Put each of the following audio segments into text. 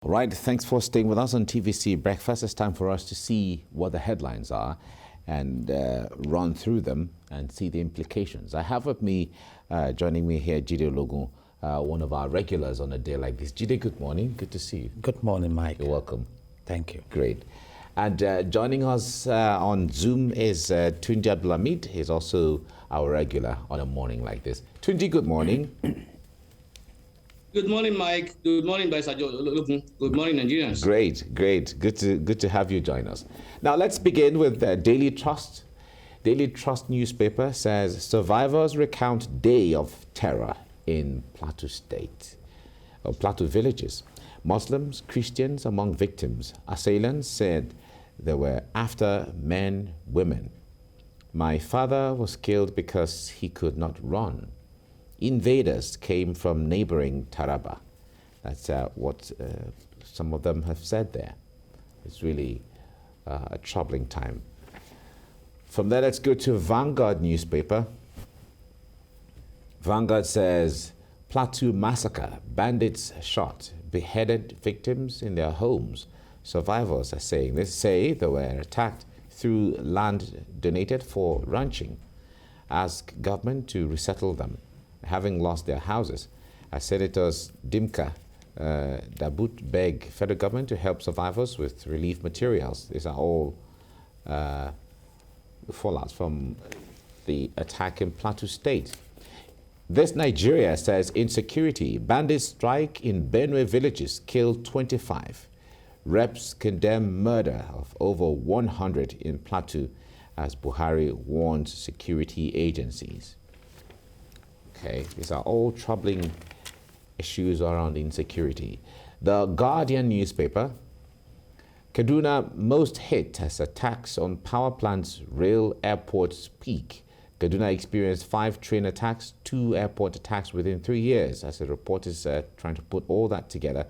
All right, thanks for staying with us on TVC Breakfast. It's time for us to see what the headlines are and run through them and see the implications. I have with me, joining me here, Jide Ologun, one of our regulars on a day like this. Jide, good morning. Good to see you. Good morning, Mike. You're welcome. Thank you. Great. And joining us on Zoom is Tunji Abdulhamid. He's also our regular on a morning like this. Tunji, good morning. Good morning, Mike. Good morning, Baisajo. Good morning, Nigerians. Great. Good to have you join us. Now let's begin with Daily Trust. Daily Trust newspaper says survivors recount day of terror in Plateau State, or Plateau villages. Muslims, Christians among victims. Assailants said they were after men, women. My father was killed because he could not run. Invaders came from neighboring Taraba. That's what some of them have said there. It's really a troubling time. From there, let's go to Vanguard newspaper. Vanguard says, Plateau massacre, bandits shot, beheaded victims in their homes. Survivors are saying this, say they were attacked through land donated for ranching. Ask government to resettle them, having lost their houses. As Senators Dimka Dabut beg federal government to help survivors with relief materials. These are all fallouts from the attack in Plateau State. This Nigeria says insecurity. Bandits strike in Benue villages, kill 25. Reps condemn murder of over 100 in Plateau as Buhari warns security agencies. Okay, these are all troubling issues around insecurity. The Guardian newspaper, Kaduna most hit as attacks on power plants, rail, airports peak. Kaduna experienced 5 train attacks, 2 airport attacks within 3 years. As the report is trying to put all that together,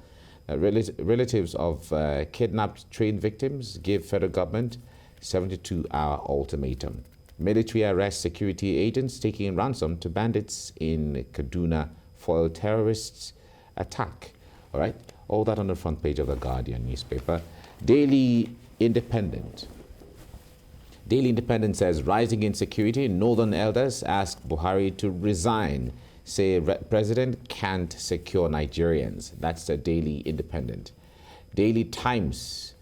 relatives of kidnapped train victims give federal government 72-hour ultimatum. Military arrests security agents taking ransom to bandits in Kaduna foil terrorists attack. All right, all that on the front page of the Guardian newspaper. Daily Independent. Daily Independent says rising insecurity. Northern elders ask Buhari to resign. Say president can't secure Nigerians. That's the Daily Independent. Daily Times.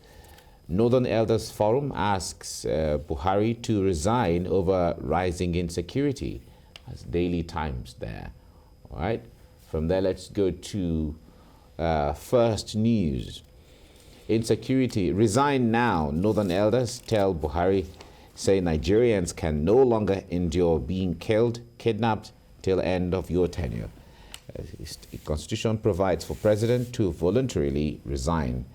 Northern Elders Forum asks Buhari to resign over rising insecurity. That's Daily Times there. All right. From there, let's go to First News. Insecurity. Resign now. Northern Elders tell Buhari, say Nigerians can no longer endure being killed, kidnapped till end of your tenure. The Constitution provides for president to voluntarily resign.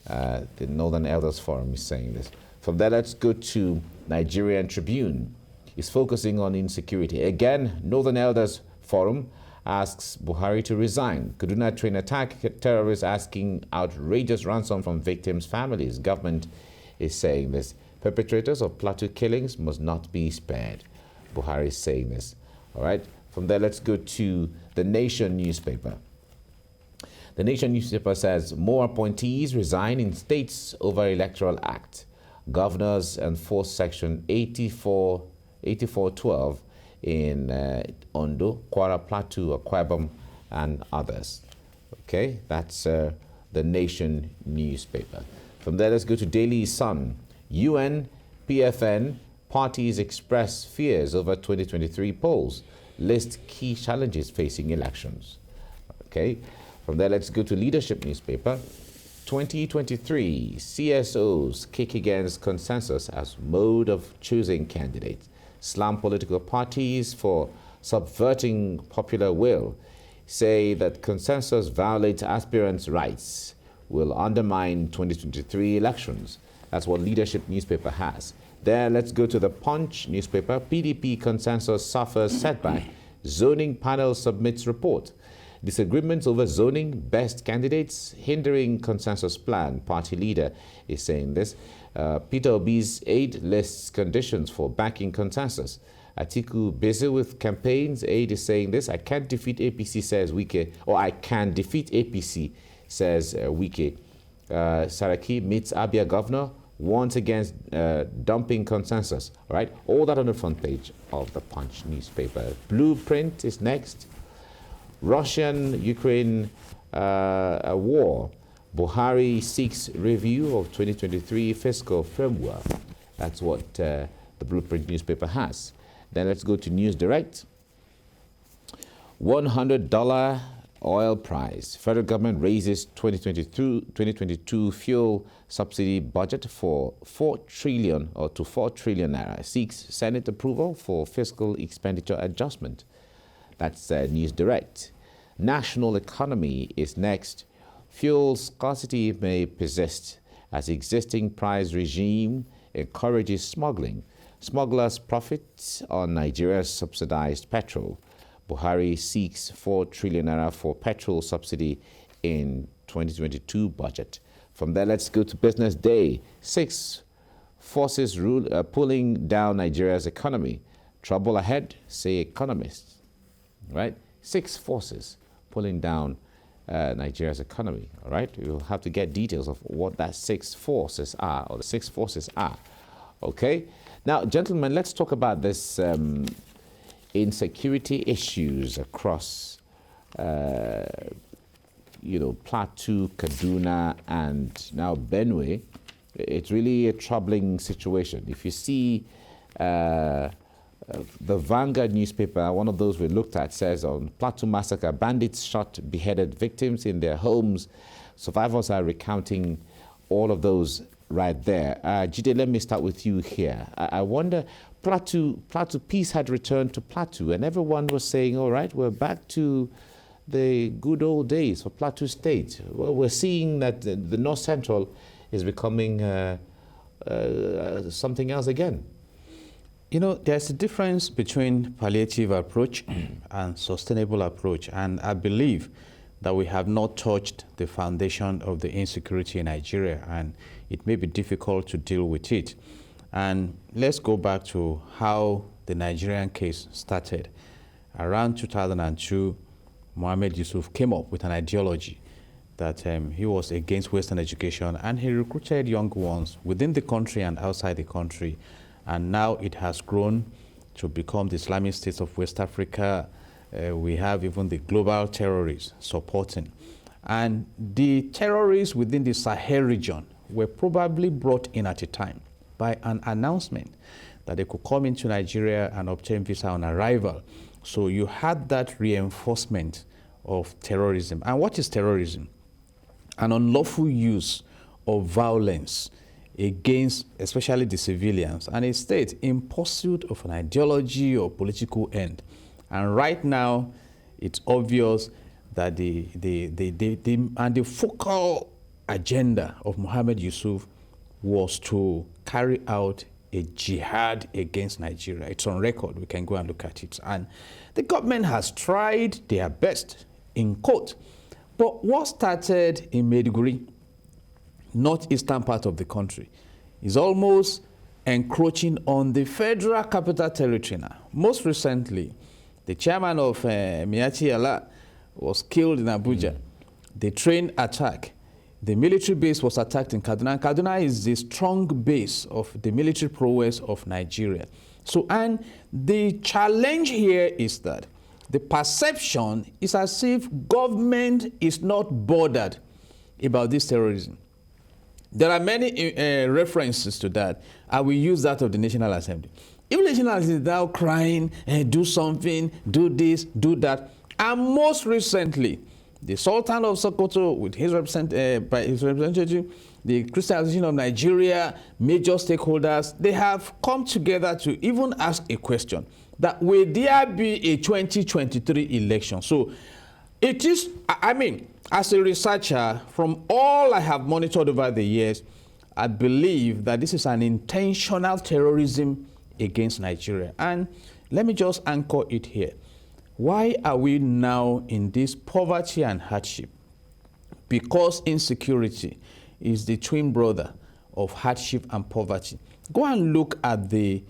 The Northern Elders Forum is saying this. From there, let's go to Nigerian Tribune. It's focusing on insecurity. Again, Northern Elders Forum asks Buhari to resign. Kaduna train attack, terrorists asking outrageous ransom from victims' families. Government is saying this. Perpetrators of Plateau killings must not be spared. Buhari is saying this. All right. From there, let's go to the Nation newspaper. The Nation newspaper says more appointees resign in states over Electoral Act. Governors enforce Section 8412 in Ondo, Kwara Plateau, Akwa Ibom, and others. Okay, that's the Nation newspaper. From there, let's go to Daily Sun. UN, PFN, parties express fears over 2023 polls. List key challenges facing elections. Okay. From there, let's go to Leadership newspaper. 2023 CSOs kick against consensus as mode of choosing candidates. Slam political parties for subverting popular will. Say that consensus violates aspirants' rights, will undermine 2023 elections. That's what Leadership newspaper has. There, let's go to the Punch newspaper. PDP consensus suffers setback. Zoning panel submits report. Disagreements over zoning, best candidates, hindering consensus plan. Party leader is saying this. Peter Obi's aide lists conditions for backing consensus. Atiku busy with campaigns. Aide is saying this. I can't defeat APC, says Wike, or I can defeat APC, says Wike. Saraki meets Abia governor, warns against dumping consensus. All right, all that on the front page of the Punch newspaper. Blueprint is next. Russian-Ukraine war. Buhari seeks review of 2023 fiscal framework. That's what the Blueprint newspaper has. Then let's go to News Direct. $100 oil price. Federal government raises 2022 fuel subsidy budget for 4 trillion or to 4 trillion naira. Seeks Senate approval for fiscal expenditure adjustment. That's News Direct. National economy is next. Fuel scarcity may persist as existing price regime encourages smuggling. Smugglers profit on Nigeria's subsidized petrol. Buhari seeks 4 trillion naira for petrol subsidy in 2022 budget. From there, let's go to Business Day. 6 forces pulling down Nigeria's economy. Trouble ahead, say economists. Right? 6 forces pulling down Nigeria's economy. All right? We'll have to get details of what that 6 forces are, or the 6 forces are. Okay? Now, gentlemen, let's talk about this insecurity issues across, Plateau, Kaduna, and now Benue. It's really a troubling situation. If you see the Vanguard newspaper, one of those we looked at, says on Plateau massacre, bandits shot beheaded victims in their homes. Survivors are recounting all of those right there. Jide, let me start with you here. I wonder, Plateau peace had returned to Plateau, and everyone was saying, all right, we're back to the good old days for Plateau State. Well, we're seeing that the North Central is becoming something else again. You know, there's a difference between palliative approach and sustainable approach, and I believe that we have not touched the foundation of the insecurity in Nigeria, and it may be difficult to deal with it. And let's go back to how the Nigerian case started. Around 2002, Mohammed Yusuf came up with an ideology that he was against Western education, and he recruited young ones within the country and outside the country. And now it has grown to become the Islamic States of West Africa. We have even the global terrorists supporting. And the terrorists within the Sahel region were probably brought in at a time by an announcement that they could come into Nigeria and obtain visa on arrival. So you had that reinforcement of terrorism. And what is terrorism? An unlawful use of violence against especially the civilians and a state in pursuit of an ideology or political end. And right now, it's obvious that the focal agenda of Mohammed Yusuf was to carry out a jihad against Nigeria. It's on record. We can go and look at it. And the government has tried their best, in quote. But what started in Maiduguri, northeastern part of the country, is almost encroaching on the federal capital territory now. Most recently, the chairman of Miachi Allah was killed in Abuja. The train attack. The military base was attacked in Kaduna. Kaduna is the strong base of the military prowess of Nigeria. So, and the challenge here is that the perception is as if government is not bothered about this terrorism. There are many references to that. I will use that of the National Assembly. If the National Assembly is now crying, do something, do this, do that, and most recently, the Sultan of Sokoto, with his representative, the Christian Association of Nigeria, major stakeholders, they have come together to even ask a question that will there be a 2023 election? So it is, I mean, as a researcher, from all I have monitored over the years, I believe that this is an intentional terrorism against Nigeria. And let me just anchor it here. Why are we now in this poverty and hardship? Because insecurity is the twin brother of hardship and poverty. Go and look at the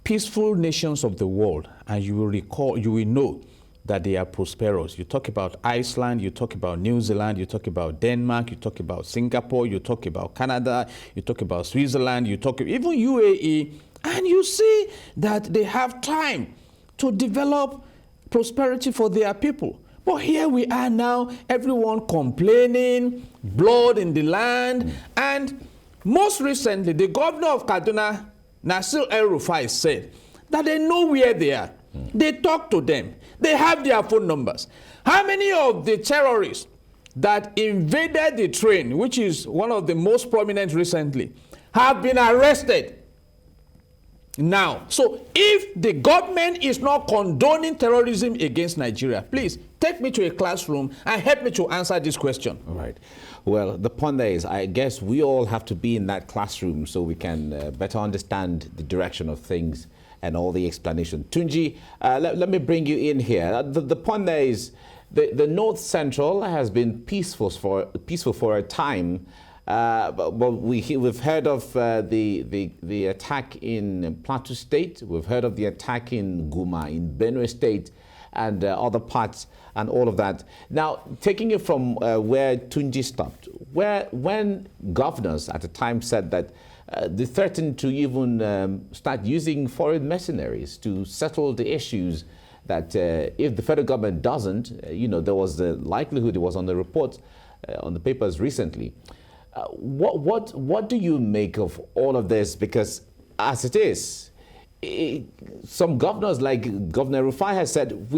peaceful nations of the world, and you will recall, you will know that they are prosperous. You talk about Iceland, you talk about New Zealand, you talk about Denmark, you talk about Singapore, you talk about Canada, you talk about Switzerland, you talk even UAE, and you see that they have time to develop prosperity for their people. But here we are now, everyone complaining, blood in the land, and most recently, the governor of Kaduna, Nasir El-Rufai, said that they know where they are. They talk to them. They have their phone numbers. How many of the terrorists that invaded the train, which is one of the most prominent recently, have been arrested now? So if the government is not condoning terrorism against Nigeria, please take me to a classroom and help me to answer this question. All right. Well, the point there is, I guess we all have to be in that classroom so we can better understand the direction of things and all the explanation. Tunji, let me bring you in here. The point there is the North Central has been peaceful for a time, but we've heard of the attack in Plateau State. We've heard of the attack in Guma, in Benue State, and other parts, and all of that. Now, taking it from where Tunji stopped, when governors at the time said that they threatened to even start using foreign mercenaries to settle the issues, that if the federal government doesn't, there was the likelihood, it was on the report, on the papers recently. What do you make of all of this? Because as it is, some governors, like Governor Rufai has said,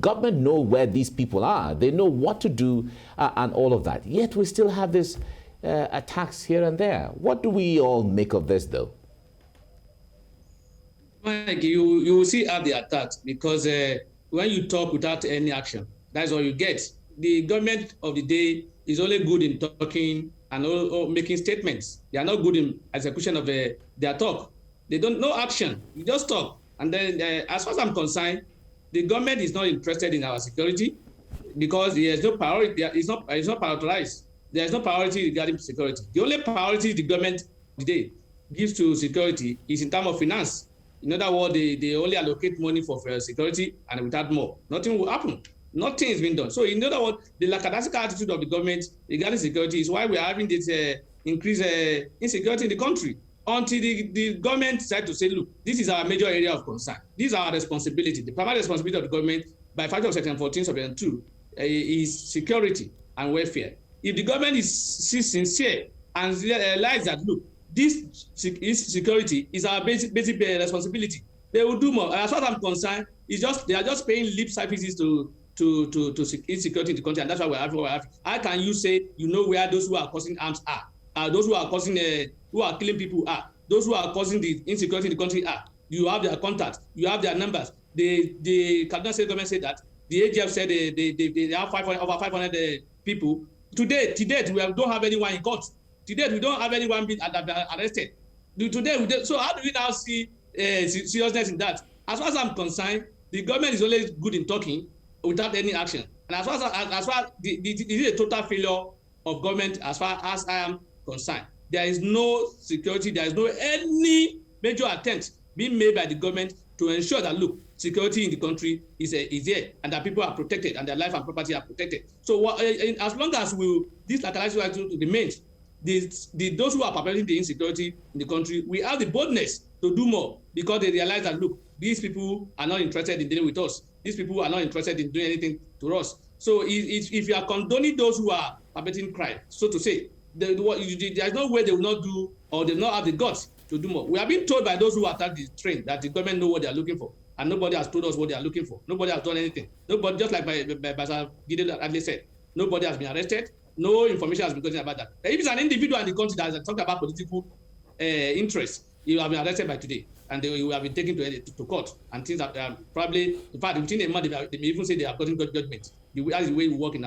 government know where these people are. They know what to do and all of that. Yet we still have this attacks here and there. What do we all make of this, though? Mike, you will see how the attacks, because when you talk without any action, that's all you get. The government of the day is only good in talking and making statements. They are not good in execution of their talk. They don't know action. You just talk. And then, as far as I'm concerned, the government is not interested in our security because there is no priority. It's not prioritized. There is no priority regarding security. The only priority the government today gives to security is in terms of finance. In other words, they only allocate money for security, and without more, nothing will happen. Nothing is being done. So in other words, the lackadaisical attitude of the government regarding security is why we are having this increased insecurity in the country. Until the government decide to say, look, this is our major area of concern. This is our responsibility. The primary responsibility of the government, by virtue of Section 14, Subsection 2, is security and welfare. If the government is sincere and realize that, look, this security is our basic responsibility, they will do more. As far as I'm concerned, they are just paying lip services to insecurity in the country, and that's why we're having. How can you say you know where those who are causing arms are, those who are causing who are killing people are, those who are causing the insecurity in the country are? You have their contacts, you have their numbers. The Kaduna State government said that. The AGF said they have over 500 people. To date, we don't have anyone in court. To date, we don't have anyone being arrested. So how do we now see seriousness in that? As far as I'm concerned, the government is always good in talking without any action. And as far as it is a total failure of government as far as I am concerned. There is no security, there is no any major attempt being made by the government to ensure that, look, security in the country is there, and that people are protected and their life and property are protected. So as long as this localized attitude remains, those who are perpetrating the insecurity in the country, we have the boldness to do more, because they realize that, look, these people are not interested in dealing with us. These people are not interested in doing anything to us. So if you are condoning those who are perpetrating crime, so to say, there is no way they will not do, or they will not have the guts to do more. We have been told by those who attacked the train that the government know what they are looking for, and nobody has told us what they are looking for. Nobody has done anything. Nobody, just like Basar Gideon Adley said, nobody has been arrested. No information has been gotten about that. If it's an individual in the country that has talked about political interest, he will have been arrested by today, and they will have been taken to court, and things are probably, in fact, within a month, they may even say they have gotten judgment. That's the way we work in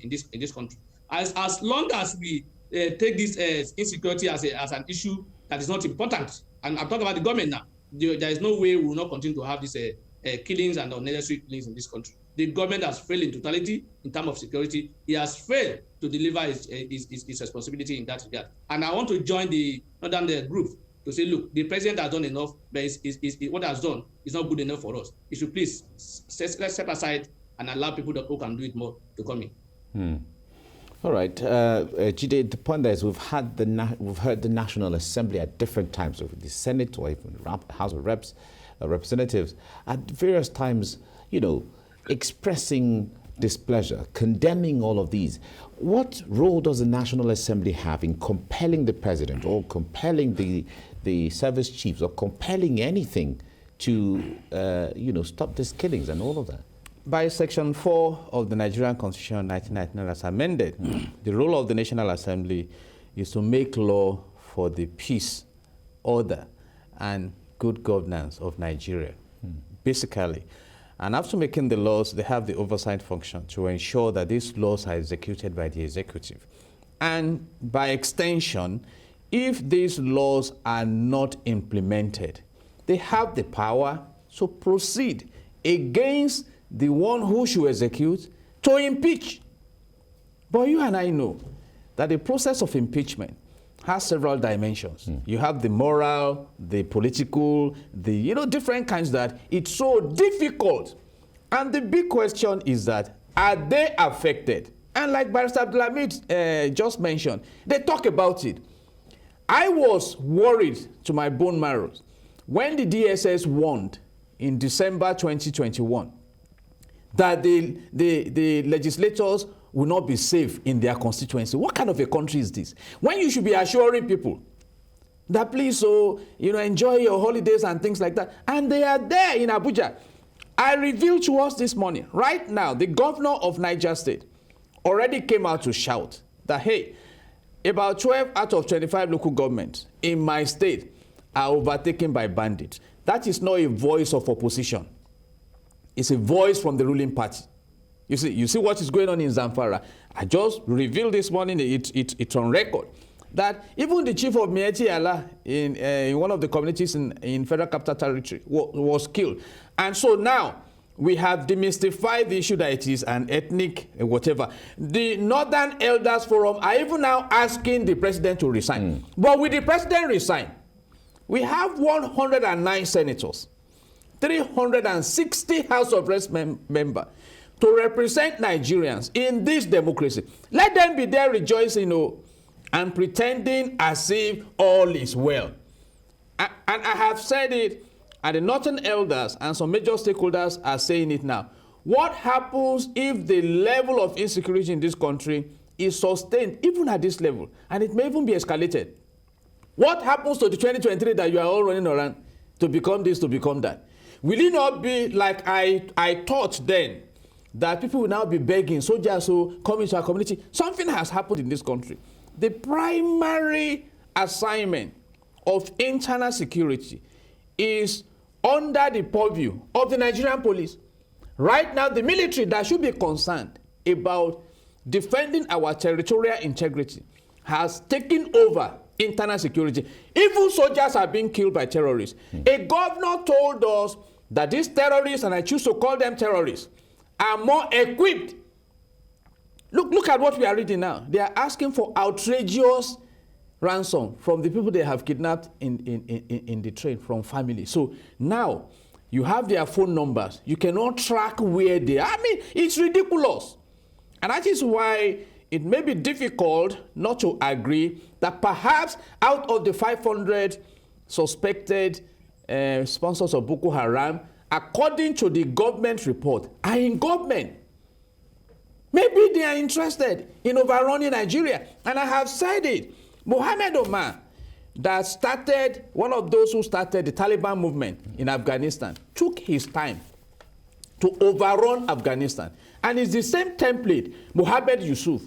this country. As long as we take this insecurity as an issue that is not important, and I'm talking about the government now, there is no way we will not continue to have these killings and unnecessary killings in this country. The government has failed in totality in terms of security. It has failed to deliver its responsibility in that regard. And I want to join the Northern group to say, look, the president has done enough, but what has done is not good enough for us. It should please let's set aside and allow people who can do it more to come in. All right, Jide, the point there is we've heard the National Assembly at different times, with the Senate or even House of Representatives, at various times, expressing displeasure, condemning all of these. What role does the National Assembly have in compelling the president or compelling the service chiefs or compelling anything to, stop these killings and all of that? By Section 4 of the Nigerian Constitution 1999 as amended, the role of the National Assembly is to make law for the peace, order, and good governance of Nigeria, basically. And after making the laws, they have the oversight function to ensure that these laws are executed by the executive. And by extension, if these laws are not implemented, they have the power to proceed against the one who should execute to impeach. But you and I know that the process of impeachment has several dimensions. You have the moral, the political, the different kinds that it's so difficult. And the big question is that, are they affected? And like Barrister Abdulhamid just mentioned, they talk about it. I was worried to my bone marrow when the DSS warned in December 2021 that the legislators will not be safe in their constituency. What kind of a country is this? When you should be assuring people that please, enjoy your holidays and things like that. And they are there in Abuja. I revealed to us this morning, right now, the governor of Niger State already came out to shout that, hey, about 12 out of 25 local governments in my state are overtaken by bandits. That is not a voice of opposition. It's a voice from the ruling party. You see what is going on in Zamfara. I just revealed this morning, it's on record, that even the chief of Mieti Allah in one of the communities in Federal Capital Territory was killed. And so now we have demystified the issue that it is an ethnic whatever. The Northern Elders Forum are even now asking the president to resign. But with the president resign, we have 109 senators, 360 House of Reps members to represent Nigerians in this democracy. Let them be there rejoicing, and pretending as if all is well. And I have said it, and the Northern Elders and some major stakeholders are saying it now. What happens if the level of insecurity in this country is sustained, even at this level, and it may even be escalated? What happens to the 2023 that you are all running around to become this, to become that? Will it not be like I thought then, that people will now be begging soldiers to come into our community? Something has happened in this country. The primary assignment of internal security is under the purview of the Nigerian police. Right now, the military that should be concerned about defending our territorial integrity has taken over internal security. Even soldiers are being killed by terrorists. A governor told us that these terrorists, and I choose to call them terrorists, are more equipped. Look at what we are reading now. They are asking for outrageous ransom from the people they have kidnapped in the train, from family. So now you have their phone numbers. You cannot track where they are. I mean, it's ridiculous. And that is why it may be difficult not to agree that perhaps out of the 500 suspected sponsors of Boko Haram, according to the government report, are in government. Maybe they are interested in overrunning Nigeria. And I have said it. Mohammed Omar, that started, one of those who started the Taliban movement in Afghanistan, took his time to overrun Afghanistan. And it's the same template Mohammed Yusuf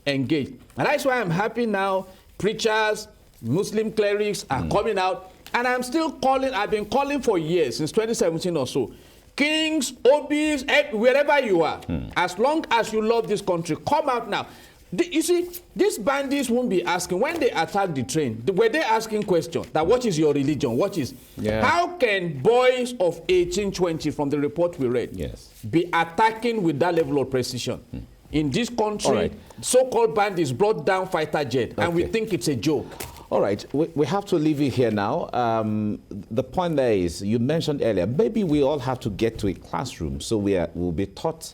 engaged. And that's why I'm happy now preachers, Muslim clerics are coming out. And I'm still calling, I've been calling for years, since 2017 or so. Kings, Obis, wherever you are, as long as you love this country, come out now. You see, these bandits won't be asking, when they attack the train, were they asking questions that what is your religion? What is, how can boys of 18, 20, from the report we read, be attacking with that level of precision? In this country, so-called bandits brought down fighter jet, and we think it's a joke. All right, we have to leave it here now. The point there is, you mentioned earlier, maybe we all have to get to a classroom so we'll be taught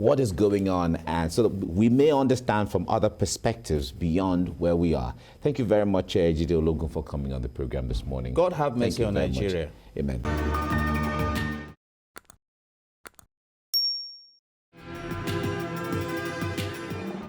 what is going on, and so that we may understand from other perspectives beyond where we are. Thank you very much, Jide Ologun, for coming on the program this morning. God have mercy on very much. Nigeria. Amen.